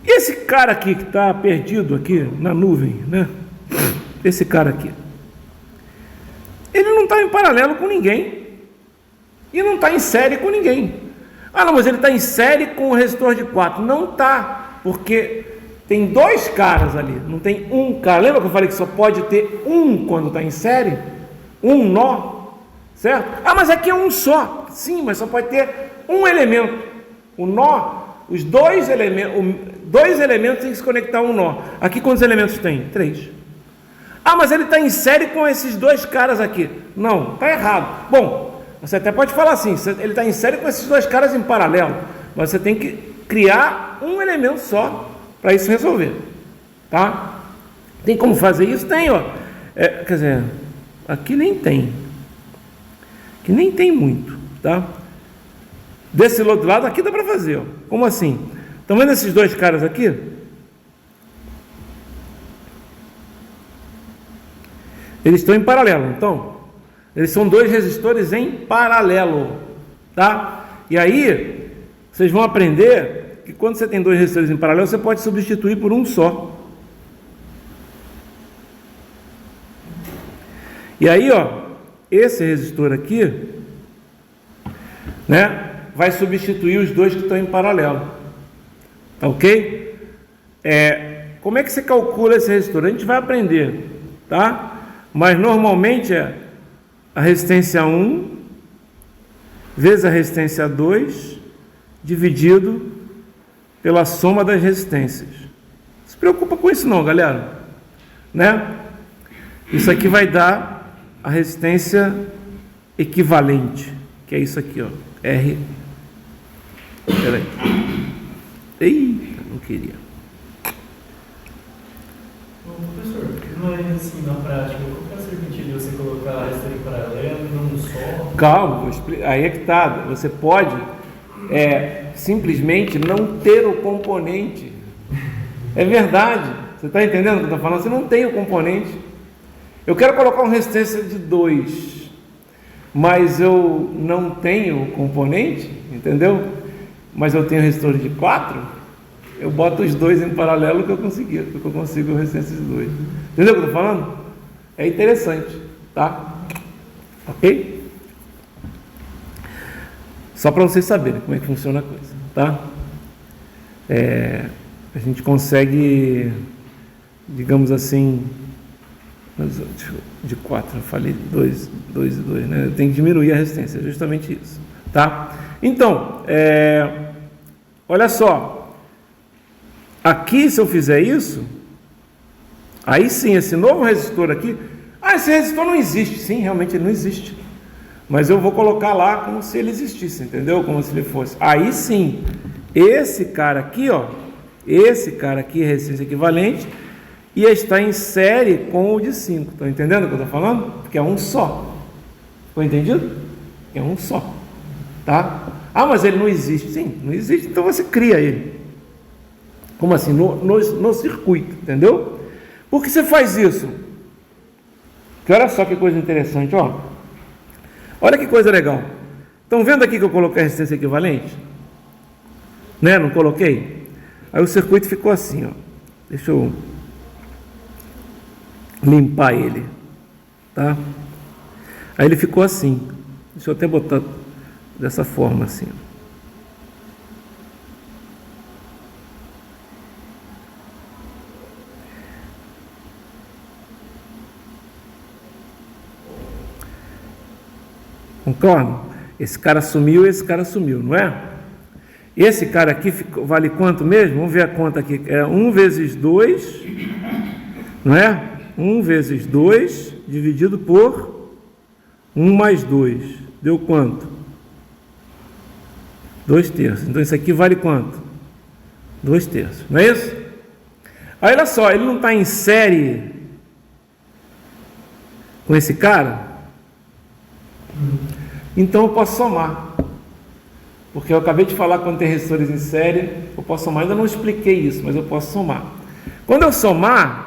E esse cara aqui que está perdido aqui na nuvem, né? Esse cara aqui, ele não está em paralelo com ninguém e não está em série com ninguém. Ah, não, mas ele está em série com o resistor de 4. Não está, porque tem 2 caras ali, não tem um cara. Lembra que eu falei que só pode ter um quando está em série? Um nó, certo? Ah, mas aqui é um só. Sim, mas só pode ter um elemento. O nó, os dois elementos têm que se conectar a um nó. Aqui quantos elementos tem? 3. Ah, mas ele está em série com esses 2 caras aqui. Não, está errado. Bom, você até pode falar assim, ele está em série com esses 2 caras em paralelo, mas você tem que criar um elemento só para isso resolver, tá? Tem como fazer isso? Tem, ó. Quer dizer, aqui nem tem. Aqui nem tem muito, tá? Desse outro lado aqui dá para fazer, ó. Como assim? Estão vendo esses 2 caras aqui? Eles estão em paralelo, então, eles são 2 resistores em paralelo, tá? E aí, vocês vão aprender que quando você tem 2 resistores em paralelo, você pode substituir por um só. E aí, ó, esse resistor aqui, né, vai substituir os 2 que estão em paralelo, tá ok? Como é que você calcula esse resistor? A gente vai aprender, tá? Mas normalmente é a resistência 1 vezes a resistência 2 dividido pela soma das resistências. Não se preocupa com isso não, galera, né? Isso aqui vai dar a resistência equivalente, que é isso aqui, ó, R. Peraí. Eita, não queria. Professor, não é assim na prática, qual é o sentido de você colocar a resistor em paralelo e não um só? Calma, aí é que tá. Você pode simplesmente não ter o componente. É verdade. Você está entendendo o que eu estou falando? Você não tem o componente. Eu quero colocar uma resistência de 2, mas eu não tenho o componente, entendeu? Mas eu tenho resistor de 4, eu boto os 2 em paralelo que eu consigo resistência de 2. Entendeu o que eu estou falando? É interessante, tá? Ok? Só para vocês saberem como é que funciona a coisa, tá? a gente consegue, digamos assim, de 4, eu falei 2 e 2, né? Tem que diminuir a resistência, é justamente isso, tá? Então, olha só, aqui se eu fizer isso, aí sim, esse novo resistor aqui, esse resistor não existe, sim, realmente ele não existe, mas eu vou colocar lá como se ele existisse, entendeu? Como se ele fosse, aí sim, esse cara aqui, ó, esse cara aqui é resistência equivalente, e está em série com o de 5. Estão entendendo o que eu estou falando? Porque é um só. Ficou entendido? É um só. Tá? Mas ele não existe. Sim, não existe, então você cria ele. Como assim? No circuito, entendeu? Por que você faz isso? Porque olha só que coisa interessante, ó. Olha que coisa legal. Estão vendo aqui que eu coloquei a resistência equivalente? Né? Não coloquei? Aí o circuito ficou assim, ó. Deixa eu limpar ele, tá? Aí ele ficou assim. Deixa eu até botar dessa forma assim. Concorda? Esse cara sumiu, esse cara sumiu, não é? Esse cara aqui vale quanto mesmo? Vamos ver a conta aqui. É 1 vezes 2, não é? 1 vezes 2 dividido por 1 mais 2. Deu quanto? 2/3. Então isso aqui vale quanto? 2/3. Não é isso? Aí olha só, ele não está em série com esse cara? Então eu posso somar. Porque eu acabei de falar quando tem resistores em série, eu posso somar. Ainda não expliquei isso, mas eu posso somar. Quando eu somar,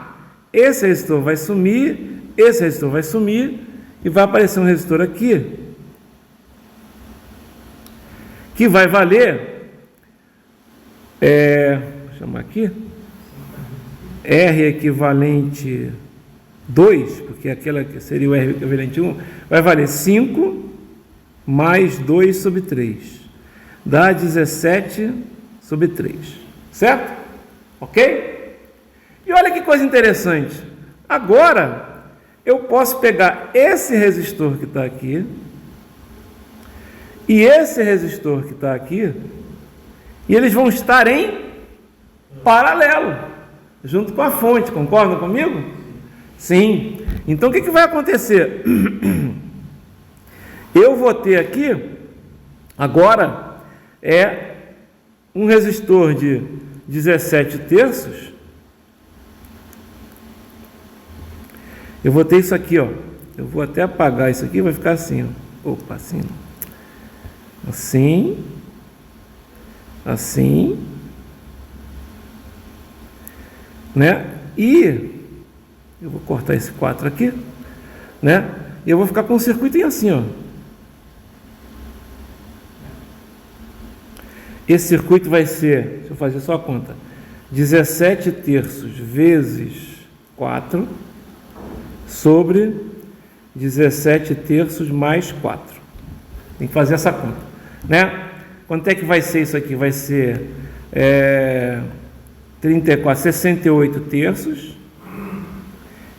esse resistor vai sumir, esse resistor vai sumir, e vai aparecer um resistor aqui, que vai valer, vou chamar aqui, R equivalente 2, porque aquela que seria o R equivalente 1, vai valer 5 mais 2 sobre 3, dá 17 sobre 3, certo? Ok? E olha que coisa interessante, agora eu posso pegar esse resistor que está aqui e esse resistor que está aqui, e eles vão estar em paralelo, junto com a fonte, concordam comigo? Sim. Então o que vai acontecer? Eu vou ter aqui, agora, um resistor de 17/3, eu vou ter isso aqui, ó. Eu vou até apagar isso aqui, vai ficar assim, ó. Opa, assim. Assim. Assim. Né? E eu vou cortar esse 4 aqui, né? E eu vou ficar com um circuito assim, ó. Esse circuito vai ser, deixa eu fazer só a conta, 17/3 vezes 4 sobre 17/3 mais 4. Tem que fazer essa conta, né? Quanto é que vai ser isso aqui? Vai ser 68/3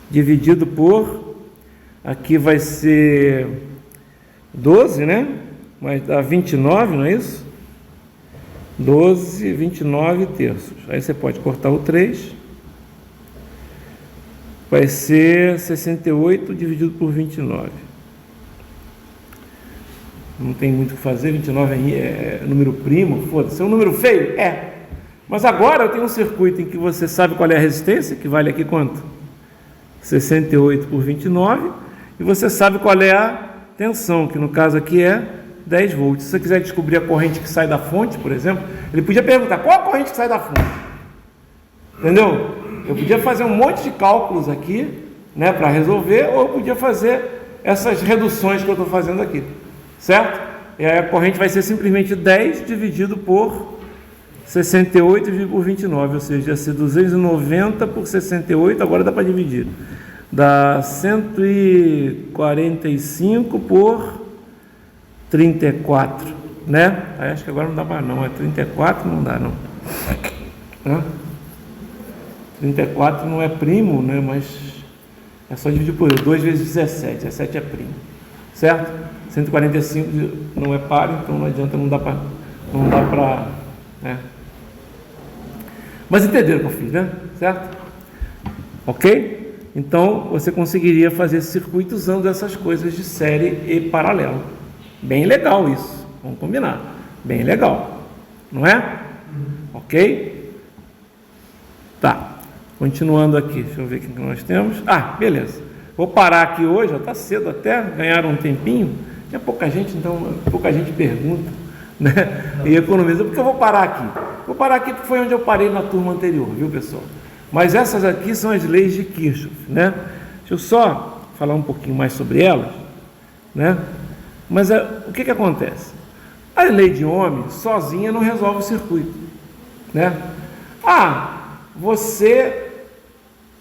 dividido por, aqui vai ser 12, né? Mas dá 29, não é isso? 12, 29/3. Aí você pode cortar o 3. Vai ser 68 dividido por 29. Não tem muito o que fazer, 29 é número primo, foda-se. É um número feio? É. Mas agora eu tenho um circuito em que você sabe qual é a resistência, que vale aqui quanto? 68 por 29. E você sabe qual é a tensão, que no caso aqui é 10 volts. Se você quiser descobrir a corrente que sai da fonte, por exemplo, ele podia perguntar, qual a corrente que sai da fonte? Entendeu? Eu podia fazer um monte de cálculos aqui, né, para resolver, ou eu podia fazer essas reduções que eu estou fazendo aqui, certo? E aí a corrente vai ser simplesmente 10 dividido por 68 por 29, ou seja, ia ser 290 por 68, agora dá para dividir. Dá 145 por 34, né? Aí acho que agora não dá mais não, é 34, não dá não. 34 não é primo, né? Mas é só dividir por 2 vezes 17. 17 é primo. Certo? 145 não é par, então não adianta, não dá para, né? Mas entenderam o que eu fiz, né? Certo? Ok? Então, você conseguiria fazer esse circuito usando essas coisas de série e paralelo. Bem legal isso. Vamos combinar. Bem legal. Não é? Ok? Tá. Continuando aqui. Deixa eu ver o que nós temos. Ah, beleza. Vou parar aqui hoje. Está cedo até. Ganharam um tempinho. Tinha pouca gente, então pouca gente pergunta, né? E economiza. Por que eu vou parar aqui? Vou parar aqui porque foi onde eu parei na turma anterior, viu, pessoal? Mas essas aqui são as leis de Kirchhoff, né? Deixa eu só falar um pouquinho mais sobre elas, né? Mas o que acontece? A lei de Ohm sozinha não resolve o circuito, né? Ah, você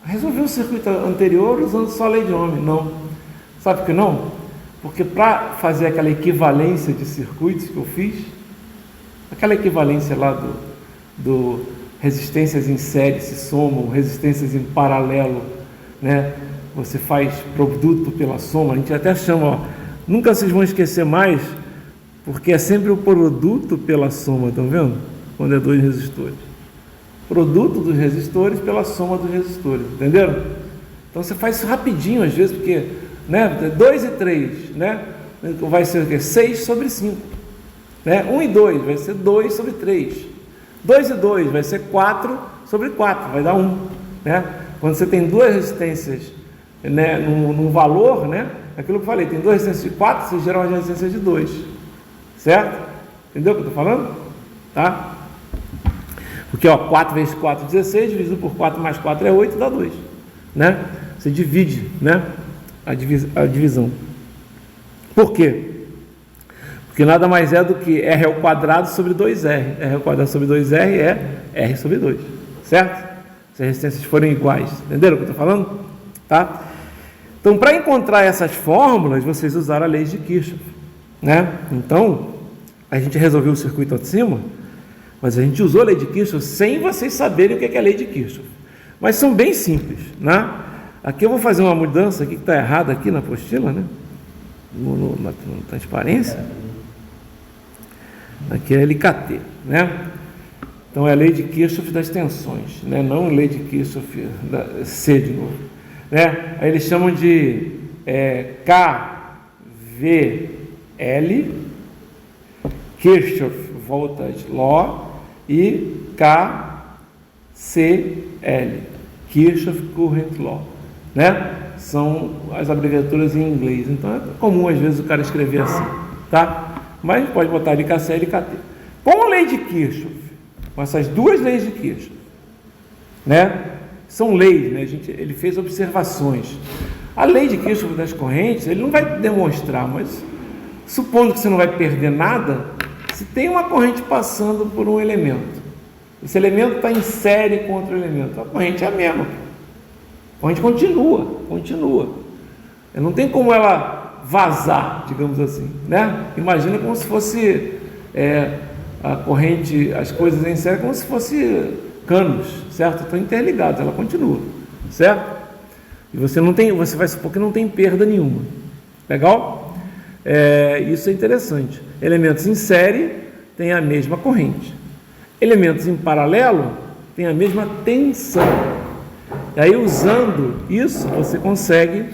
resolveu o circuito anterior usando só a lei de Ohm. Não. Sabe por que não? Porque para fazer aquela equivalência de circuitos que eu fiz, aquela equivalência lá do resistências em série se somam, resistências em paralelo, né? Você faz produto pela soma, a gente até chama, ó, nunca vocês vão esquecer mais, porque é sempre o produto pela soma, estão vendo? Quando é 2 resistores. Produto dos resistores pela soma dos resistores, entenderam? Então você faz isso rapidinho às vezes, porque, né, 2 e 3, né? Vai ser o quê? 6 sobre 5. Né? 1 e 2 vai ser 2 sobre 3. 2 e 2 vai ser 4 sobre 4, vai dar 1. Né? Quando você tem duas resistências, né, num valor, né, aquilo que eu falei, tem duas resistências de 4, você gera uma resistência de 2. Certo? Entendeu o que eu estou falando? Tá? Porque, ó, 4 vezes 4 é 16, dividido por 4 mais 4 é 8, dá 2. Né? Você divide, né, a divisão. Por quê? Porque nada mais é do que R ao quadrado sobre 2R. R ao quadrado sobre 2R é R sobre 2. Certo? Se as resistências forem iguais. Entenderam o que eu estou falando? Tá? Então, para encontrar essas fórmulas, vocês usaram a lei de Kirchhoff. Né? Então, a gente resolveu o circuito acima, mas a gente usou a lei de Kirchhoff sem vocês saberem o que é a lei de Kirchhoff. Mas são bem simples. Né? Aqui eu vou fazer uma mudança aqui que está errada aqui na apostila, né? Na transparência. Aqui é LKT, né? Então é a lei de Kirchhoff das tensões, né? Não lei de Kirchhoff da C de novo, né? Aí eles chamam de KVL, Kirchhoff Voltage Law, e KCL, Kirchhoff Current Law, né? São as abreviaturas em inglês, então é comum às vezes o cara escrever assim, tá? Mas pode botar LKC e LKT. Com a lei de Kirchhoff, com essas duas leis de Kirchhoff, né? São leis, né? Ele fez observações. A lei de Kirchhoff das correntes, ele não vai demonstrar, mas supondo que você não vai perder nada, se tem uma corrente passando por um elemento, esse elemento está em série com outro elemento, a corrente é a mesma. A corrente continua. Não tem como ela vazar, digamos assim, né? Imagina como se fosse a corrente, as coisas em série, como se fosse canos, certo? Estão interligados, ela continua, certo? E você vai supor que não tem perda nenhuma. Legal? Isso é interessante. Elementos em série têm a mesma corrente. Elementos em paralelo têm a mesma tensão. E aí, usando isso, você consegue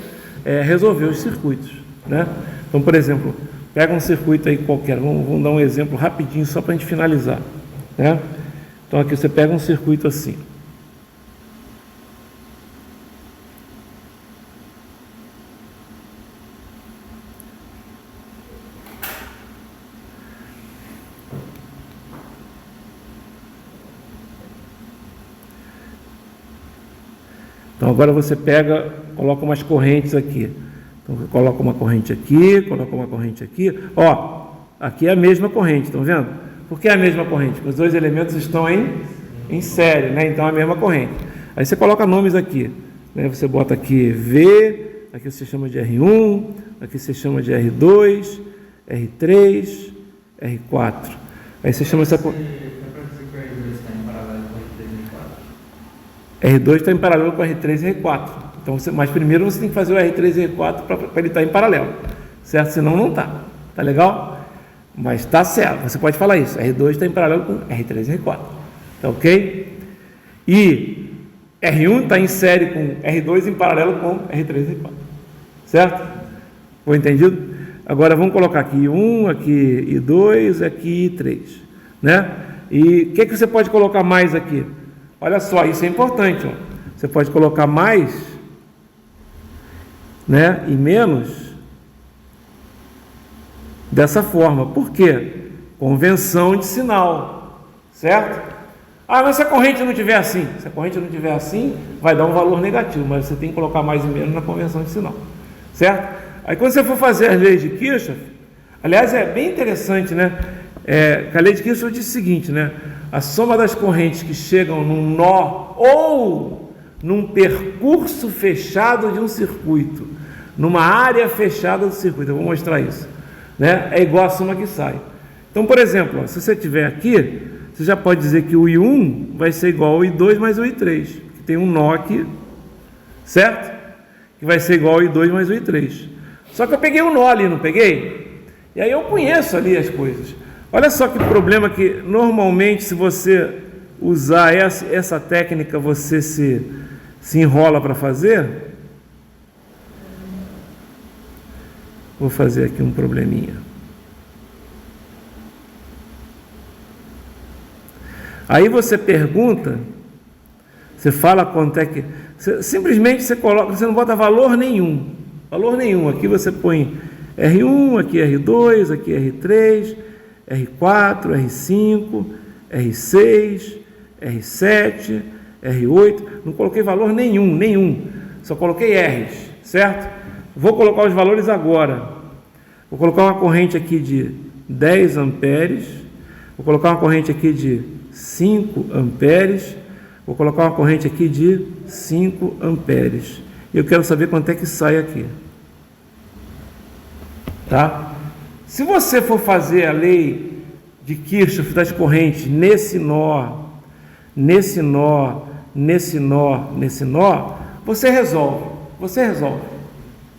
resolver os circuitos, né? Então, por exemplo, pega um circuito aí qualquer, vamos dar um exemplo rapidinho só para a gente finalizar, né? Então, aqui você pega um circuito assim. Então, agora você pega, coloca umas correntes aqui. Então, coloca uma corrente aqui, coloca uma corrente aqui. Ó, aqui é a mesma corrente, estão vendo? Por que é a mesma corrente? Porque os dois elementos estão em série, né? Então, é a mesma corrente. Aí você coloca nomes aqui, né? Você bota aqui V, aqui você chama de R1, aqui você chama de R2, R3, R4. Aí você chama essa... R2 está em paralelo com R3 e R4. Então, mas primeiro você tem que fazer o R3 e R4 para ele estar em paralelo, certo? Senão não está. Tá legal? Mas está certo. Você pode falar isso. R2 está em paralelo com R3 e R4. Tá ok? E R1 está em série com R2 em paralelo com R3 e R4. Certo? Foi entendido? Agora vamos colocar aqui I1, aqui I2, aqui I3. Né? E o que você pode colocar mais aqui? Olha só, isso é importante. Ó. Você pode colocar mais, né, e menos dessa forma. Por quê? Convenção de sinal. Certo? Ah, mas se a corrente não tiver assim, se a corrente não tiver assim, vai dar um valor negativo, mas você tem que colocar mais e menos na convenção de sinal, certo? Aí quando você for fazer as leis de Kirchhoff, aliás, é bem interessante, né? Que a lei de Kirchhoff diz o seguinte, né? A soma das correntes que chegam num nó ou num percurso fechado de um circuito, numa área fechada do circuito, eu vou mostrar isso, né? É igual a soma que sai. Então, por exemplo, ó, se você tiver aqui, você já pode dizer que o I1 vai ser igual ao I2 mais o I3, que tem um nó aqui, certo? Que vai ser igual ao I2 mais o I3. Só que eu peguei um nó ali, não peguei? E aí eu conheço ali as coisas. Olha só que problema que, normalmente, se você usar essa técnica, você se enrola para fazer. Vou fazer aqui um probleminha. Aí você pergunta, você fala quanto é que... simplesmente você coloca, você não bota valor nenhum. Valor nenhum. Aqui você põe R1, aqui R2, aqui R3, R4, R5, R6, R7, R8. Não coloquei valor nenhum. Só coloquei R's, certo? Vou colocar os valores agora. Vou colocar uma corrente aqui de 10 amperes. Vou colocar uma corrente aqui de 5 amperes, vou colocar uma corrente aqui de 5 amperes. Eu quero saber quanto é que sai aqui. Tá? Se você for fazer a lei de Kirchhoff das correntes nesse nó, nesse nó, nesse nó, nesse nó, você resolve.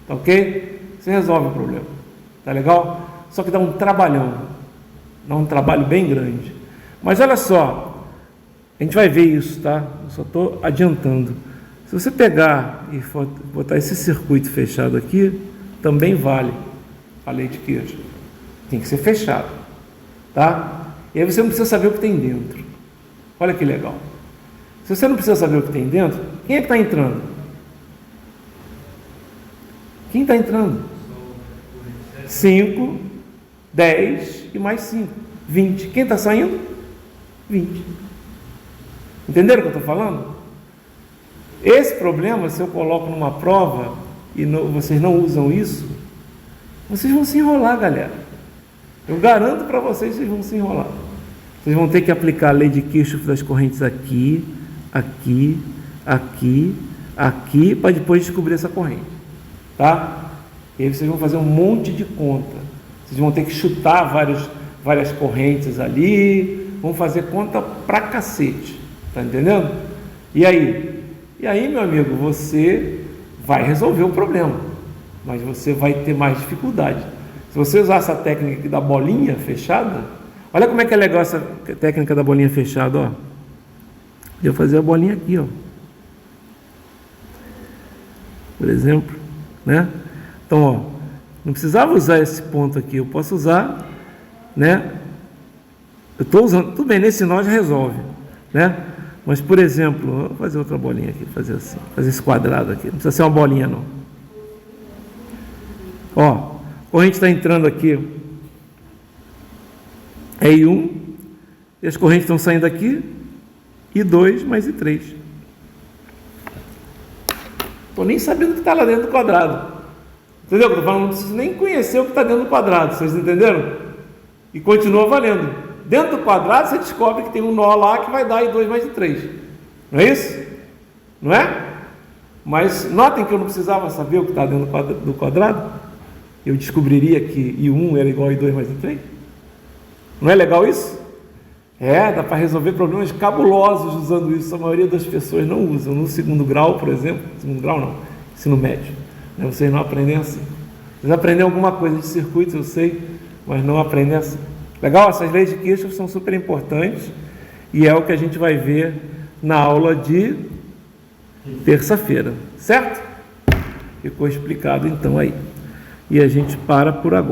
Tá ok? Você resolve o problema. Tá legal? Só que dá um trabalhão. Dá um trabalho bem grande. Mas olha só, a gente vai ver isso, tá? Eu só estou adiantando. Se você pegar e for botar esse circuito fechado aqui, também vale a lei de Kirchhoff. Tem que ser fechado, tá? E aí você não precisa saber o que tem dentro. Olha que legal. Se você não precisa saber o que tem dentro, quem é que está entrando? Quem está entrando? 5, 10 e mais 5, 20. Quem está saindo? 20. Entenderam o que eu estou falando? Esse problema, se eu coloco numa prova e vocês não usam isso, vocês vão se enrolar, galera. Eu garanto para vocês que vocês vão se enrolar. Vocês vão ter que aplicar a lei de Kirchhoff das correntes aqui, aqui, aqui, aqui, para depois descobrir essa corrente. Tá? E aí vocês vão fazer um monte de conta. Vocês vão ter que chutar várias correntes ali, vão fazer conta pra cacete. Tá entendendo? E aí? E aí, meu amigo, você vai resolver o problema, mas você vai ter mais dificuldade. Se você usar essa técnica aqui da bolinha fechada, olha como é que é legal essa técnica da bolinha fechada, ó. Eu fazer a bolinha aqui, ó. Por exemplo, né? Então, ó, não precisava usar esse ponto aqui, eu posso usar, né? Eu estou usando, tudo bem, nesse nó já resolve, né? Mas, por exemplo, vou fazer outra bolinha aqui, fazer assim, fazer esse quadrado aqui, não precisa ser uma bolinha não. Ó, a corrente está entrando aqui, é I1, e as correntes estão saindo aqui, I2 mais I3. Estou nem sabendo o que está lá dentro do quadrado. Entendeu o que eu estou falando? Não preciso nem conhecer o que está dentro do quadrado, vocês entenderam? E continua valendo. Dentro do quadrado você descobre que tem um nó lá que vai dar I2 mais I3. Não é isso? Não é? Mas notem que eu não precisava saber o que está dentro do quadrado. Eu descobriria que I1 era igual a I2 mais I3. Não é legal isso? Dá para resolver problemas cabulosos usando isso. A maioria das pessoas não usam. No segundo grau, por exemplo, segundo grau não, ensino médio, né? Vocês não aprendem assim. Vocês aprendem alguma coisa de circuitos, eu sei, mas não aprendem assim. Legal? Essas leis de Kirchhoff são super importantes e é o que a gente vai ver na aula de terça-feira, certo? Ficou explicado então aí. E a gente para por agora.